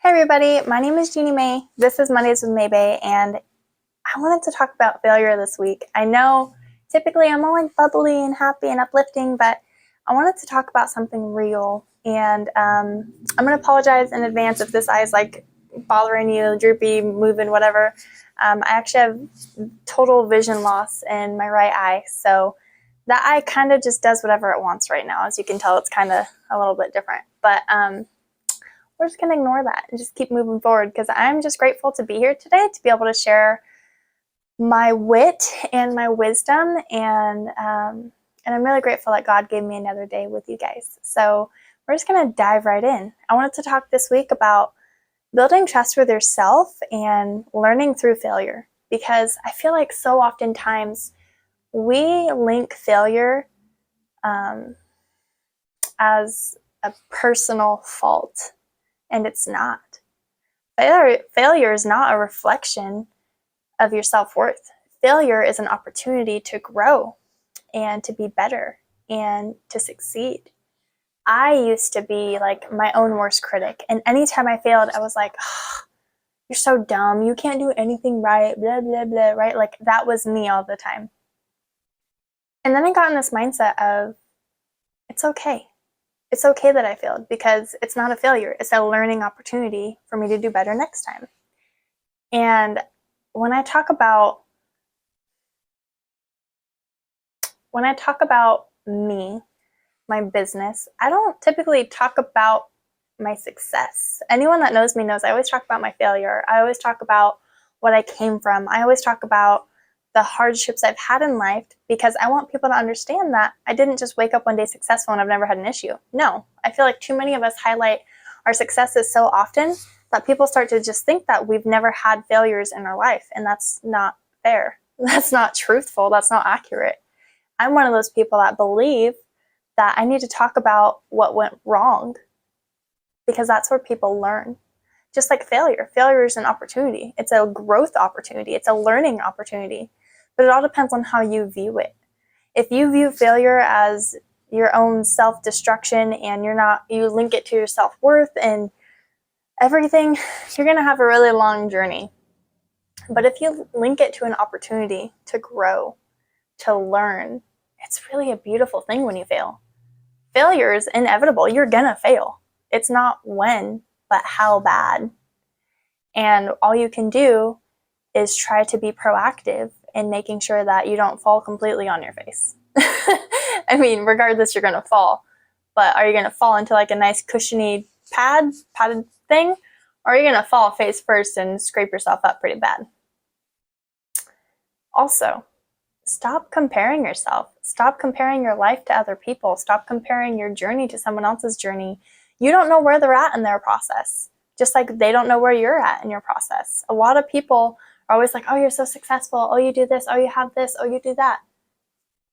Hey everybody, my name is Jeannie Mae. This is Mondays with Maybay, and I wanted to talk about failure this week. I know typically I'm all like bubbly and happy and uplifting, but I wanted to talk about something real. And I'm going to apologize in advance if this eye is like bothering you, droopy, moving, whatever. I actually have total vision loss in my right eye, so that eye kind of just does whatever it wants right now. As you can tell, it's kind of a little bit different, but we're just going to ignore that and just keep moving forward because I'm just grateful to be here today to be able to share my wit and my wisdom. And I'm really grateful that God gave me another day with you guys. So we're just going to dive right in. I wanted to talk this week about building trust with yourself and learning through failure, because I feel like so oftentimes we link failure as a personal fault. And it's not. Failure is not a reflection of your self-worth. Failure is an opportunity to grow and to be better and to succeed. I used to be like my own worst critic. And anytime I failed, I was like, oh, you're so dumb. You can't do anything right, blah, blah, blah, right? Like that was me all the time. And then I got in this mindset of, it's okay. It's okay that I failed because it's not a failure. It's a learning opportunity for me to do better next time. And when I talk about me, my business, I don't typically talk about my success. Anyone that knows me knows I always talk about my failure. I always talk about what I came from. I always talk about the hardships I've had in life because I want people to understand that I didn't just wake up one day successful and I've never had an issue. No, I feel like too many of us highlight our successes so often that people start to just think that we've never had failures in our life, and that's not fair. That's not truthful. That's not accurate. I'm one of those people that believe that I need to talk about what went wrong because that's where people learn. Just like failure. Failure is an opportunity. It's a growth opportunity. It's a learning opportunity. But it all depends on how you view it. If you view failure as your own self-destruction and you link it to your self-worth and everything, you're going to have a really long journey. But if you link it to an opportunity to grow, to learn, it's really a beautiful thing when you fail. Failure is inevitable. You're going to fail. It's not when, but how bad. And all you can do is try to be proactive in making sure that you don't fall completely on your face. I mean, regardless, you're going to fall. But are you going to fall into like a nice cushiony padded thing? Or are you going to fall face first and scrape yourself up pretty bad? Also, stop comparing yourself. Stop comparing your life to other people. Stop comparing your journey to someone else's journey. You don't know where they're at in their process, just like they don't know where you're at in your process. A lot of people are always like, oh, you're so successful. Oh, you do this. Oh, you have this. Oh, you do that.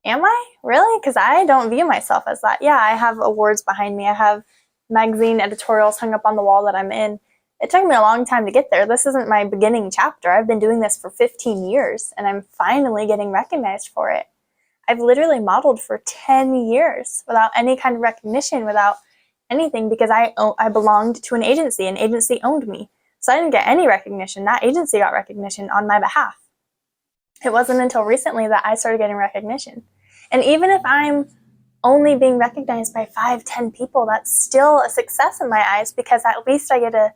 Am I? Really? Because I don't view myself as that. Yeah, I have awards behind me. I have magazine editorials hung up on the wall that I'm in. It took me a long time to get there. This isn't my beginning chapter. I've been doing this for 15 years, and I'm finally getting recognized for it. I've literally modeled for 10 years without any kind of recognition, without anything, because I belonged to an agency. An agency owned me. So I didn't get any recognition. That agency got recognition on my behalf. It wasn't until recently that I started getting recognition. And even if I'm only being recognized by 5, 10 people, that's still a success in my eyes because at least I get to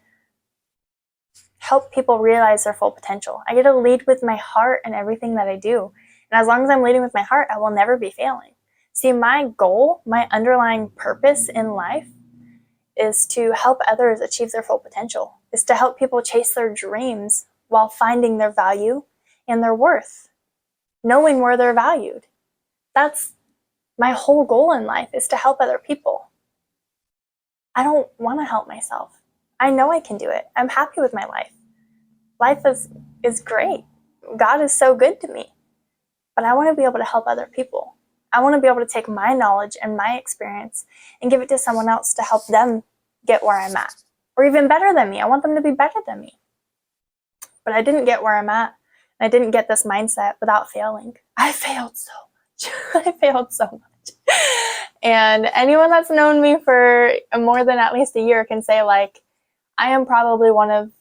help people realize their full potential. I get to lead with my heart in everything that I do. And as long as I'm leading with my heart, I will never be failing. See, my goal, my underlying purpose in life is to help others achieve their full potential, is to help people chase their dreams while finding their value and their worth, knowing where they're valued. That's my whole goal in life, is to help other people. I don't want to help myself. I know I can do it. I'm happy with my life. Life is great. God is so good to me. But I want to be able to help other people. I want to be able to take my knowledge and my experience and give it to someone else to help them get where I'm at. Or even better than me. I want them to be better than me. But I didn't get where I'm at. I didn't get this mindset without failing. I failed so much. I failed so much. And anyone that's known me for more than at least a year can say, like, I am probably one of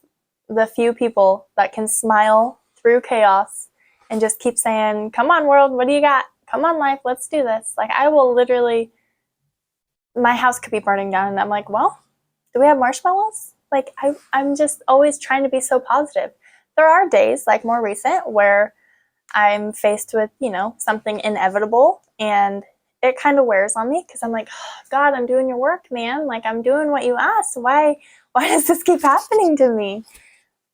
the few people that can smile through chaos and just keep saying, come on, world, what do you got? Come on, life, let's do this. Like, I will literally, my house could be burning down, and I'm like, well, do we have marshmallows? Like, I'm just always trying to be so positive. There are days, like more recent, where I'm faced with, something inevitable, and it kind of wears on me because I'm like, oh, God, I'm doing your work, man. Like, I'm doing what you asked. Why does this keep happening to me?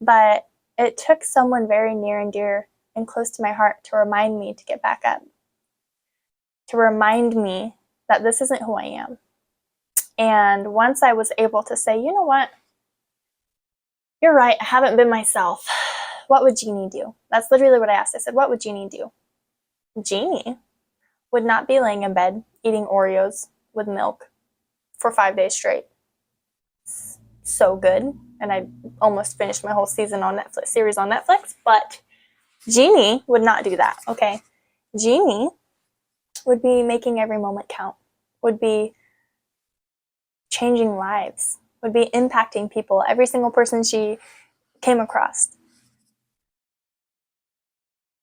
But it took someone very near and dear and close to my heart to remind me to get back up, to remind me that this isn't who I am. And once I was able to say, you know what? You're right. I haven't been myself. What would Jeannie do? That's literally what I asked. I said, what would Jeannie do? Jeannie would not be laying in bed eating Oreos with milk for 5 days straight. So good. And I almost finished my whole series on Netflix, but Jeannie would not do that, okay? Jeannie would be making every moment count, would be changing lives, would be impacting people, every single person she came across.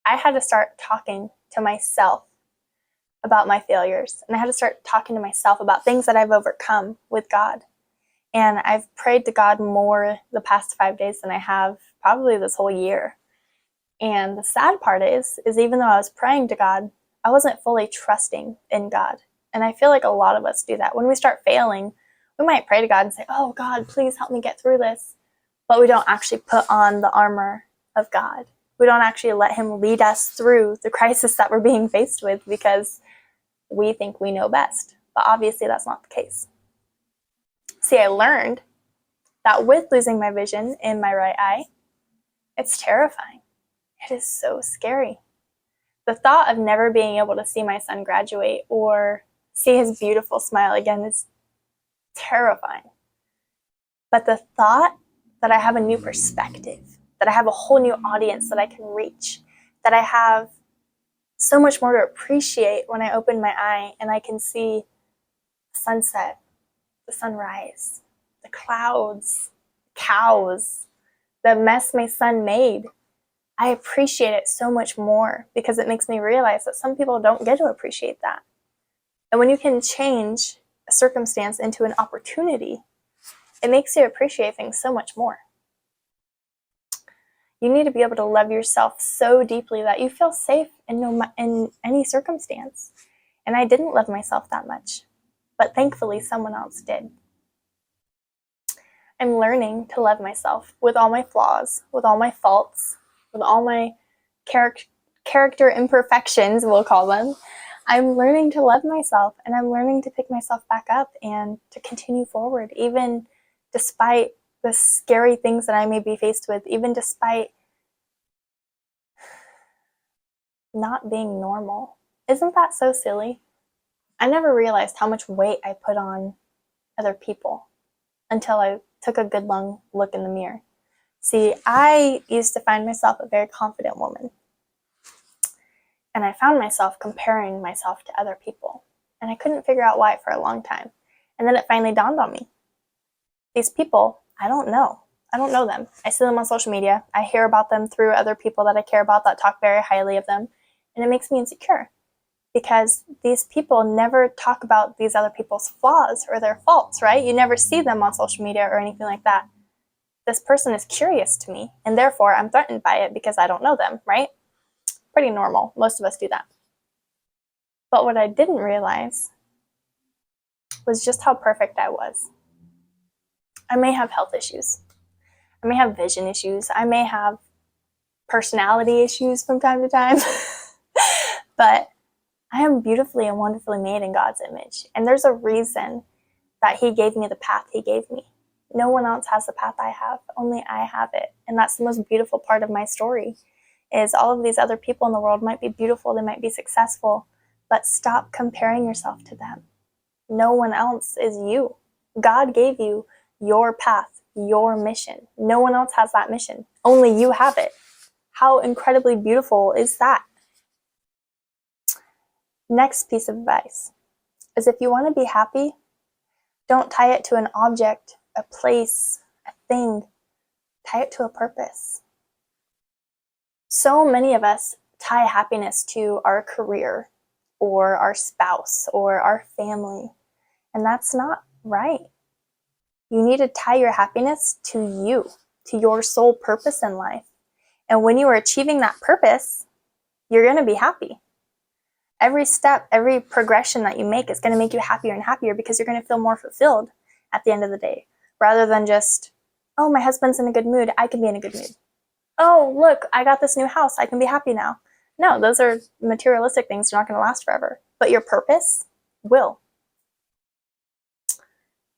I had to start talking to myself about my failures, and I had to start talking to myself about things that I've overcome with God. And I've prayed to God more the past 5 days than I have probably this whole year. And the sad part is even though I was praying to God, I wasn't fully trusting in God. And I feel like a lot of us do that. When we start failing, we might pray to God and say, oh, God, please help me get through this. But we don't actually put on the armor of God. We don't actually let him lead us through the crisis that we're being faced with because we think we know best. But obviously that's not the case. See, I learned that with losing my vision in my right eye, it's terrifying. It is so scary. The thought of never being able to see my son graduate or see his beautiful smile again is terrifying. But the thought that I have a new perspective, that I have a whole new audience that I can reach, that I have so much more to appreciate when I open my eye and I can see the sunset, the sunrise, the clouds, cows, the mess my son made. I appreciate it so much more because it makes me realize that some people don't get to appreciate that. And when you can change a circumstance into an opportunity, it makes you appreciate things so much more. You need to be able to love yourself so deeply that you feel safe in any circumstance. And I didn't love myself that much, but thankfully someone else did. I'm learning to love myself with all my flaws, with all my faults, with all my character imperfections, we'll call them. I'm learning to love myself, and I'm learning to pick myself back up and to continue forward, even despite the scary things that I may be faced with, even despite not being normal. Isn't that so silly? I never realized how much weight I put on other people until I took a good long look in the mirror. See, I used to find myself a very confident woman. And I found myself comparing myself to other people. And I couldn't figure out why for a long time. And then it finally dawned on me. These people, I don't know. I don't know them. I see them on social media. I hear about them through other people that I care about that talk very highly of them. And it makes me insecure. Because these people never talk about these other people's flaws or their faults, right? You never see them on social media or anything like that. This person is curious to me, and therefore I'm threatened by it because I don't know them, right? Pretty normal. Most of us do that. But what I didn't realize was just how perfect I was. I may have health issues. I may have vision issues. I may have personality issues from time to time. But I am beautifully and wonderfully made in God's image. And there's a reason that he gave me the path he gave me. No one else has the path I have. Only I have it. And that's the most beautiful part of my story, is all of these other people in the world might be beautiful, they might be successful, but stop comparing yourself to them. No one else is you. God gave you your path, your mission. No one else has that mission. Only you have it. How incredibly beautiful is that? Next piece of advice is if you want to be happy, don't tie it to an object, a place, a thing, tie it to a purpose. So many of us tie happiness to our career or our spouse or our family, and that's not right. You need to tie your happiness to you, to your sole purpose in life. And when you are achieving that purpose, you're going to be happy. Every step, every progression that you make is going to make you happier and happier because you're going to feel more fulfilled at the end of the day, rather than just, oh, my husband's in a good mood, I can be in a good mood. Oh, look, I got this new house, I can be happy now. No, those are materialistic things. They're not going to last forever. But your purpose will.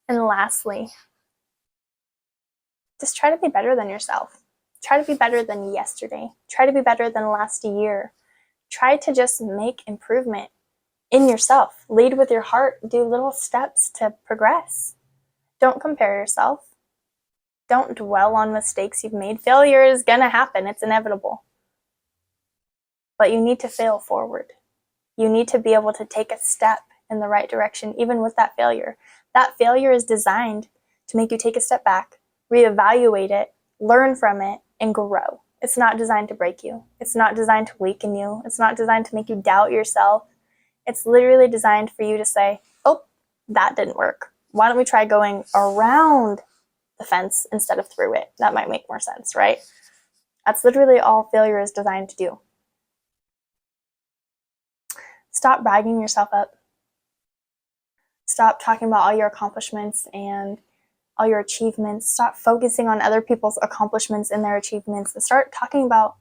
And lastly, just try to be better than yourself. Try to be better than yesterday. Try to be better than last year. Try to just make improvement in yourself. Lead with your heart. Do little steps to progress. Don't compare yourself. Don't dwell on mistakes you've made. Failure is going to happen. It's inevitable. But you need to fail forward. You need to be able to take a step in the right direction, even with that failure. That failure is designed to make you take a step back, reevaluate it, learn from it, and grow. It's not designed to break you. It's not designed to weaken you. It's not designed to make you doubt yourself. It's literally designed for you to say, oh, that didn't work. Why don't we try going around the fence instead of through it? That might make more sense, right? That's literally all failure is designed to do. Stop bragging yourself up. Stop talking about all your accomplishments and all your achievements. Stop focusing on other people's accomplishments and their achievements, and start talking about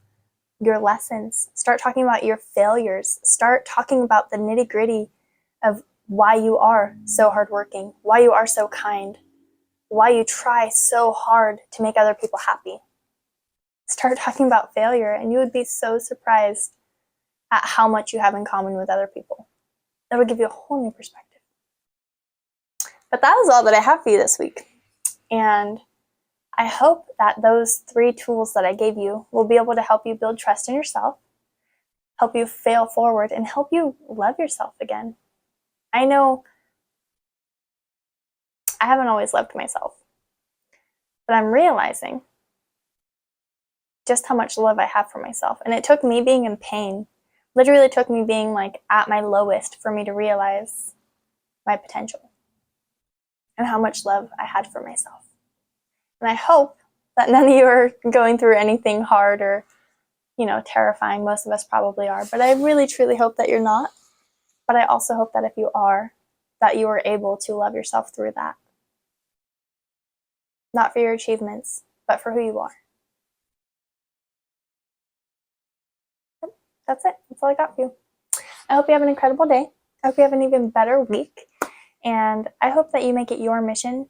your lessons. Start talking about your failures. Start talking about the nitty-gritty of why you are so hardworking, why you are so kind, why you try so hard to make other people happy. Start talking about failure, and you would be so surprised at how much you have in common with other people. It would give you a whole new perspective. But that is all that I have for you this week. And I hope that those 3 tools that I gave you will be able to help you build trust in yourself, help you fail forward, and help you love yourself again. I know I haven't always loved myself, but I'm realizing just how much love I have for myself. And it took me being in pain, literally took me being like at my lowest for me to realize my potential and how much love I had for myself. And I hope that none of you are going through anything hard or, terrifying. Most of us probably are, but I really truly hope that you're not. But I also hope that if you are, that you are able to love yourself through that. Not for your achievements, but for who you are. That's it. That's all I got for you. I hope you have an incredible day. I hope you have an even better week. And I hope that you make it your mission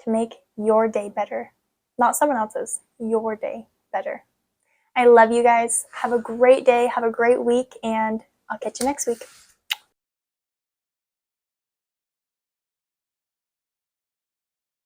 to make your day better. Not someone else's, your day better. I love you guys. Have a great day. Have a great week. And I'll catch you next week.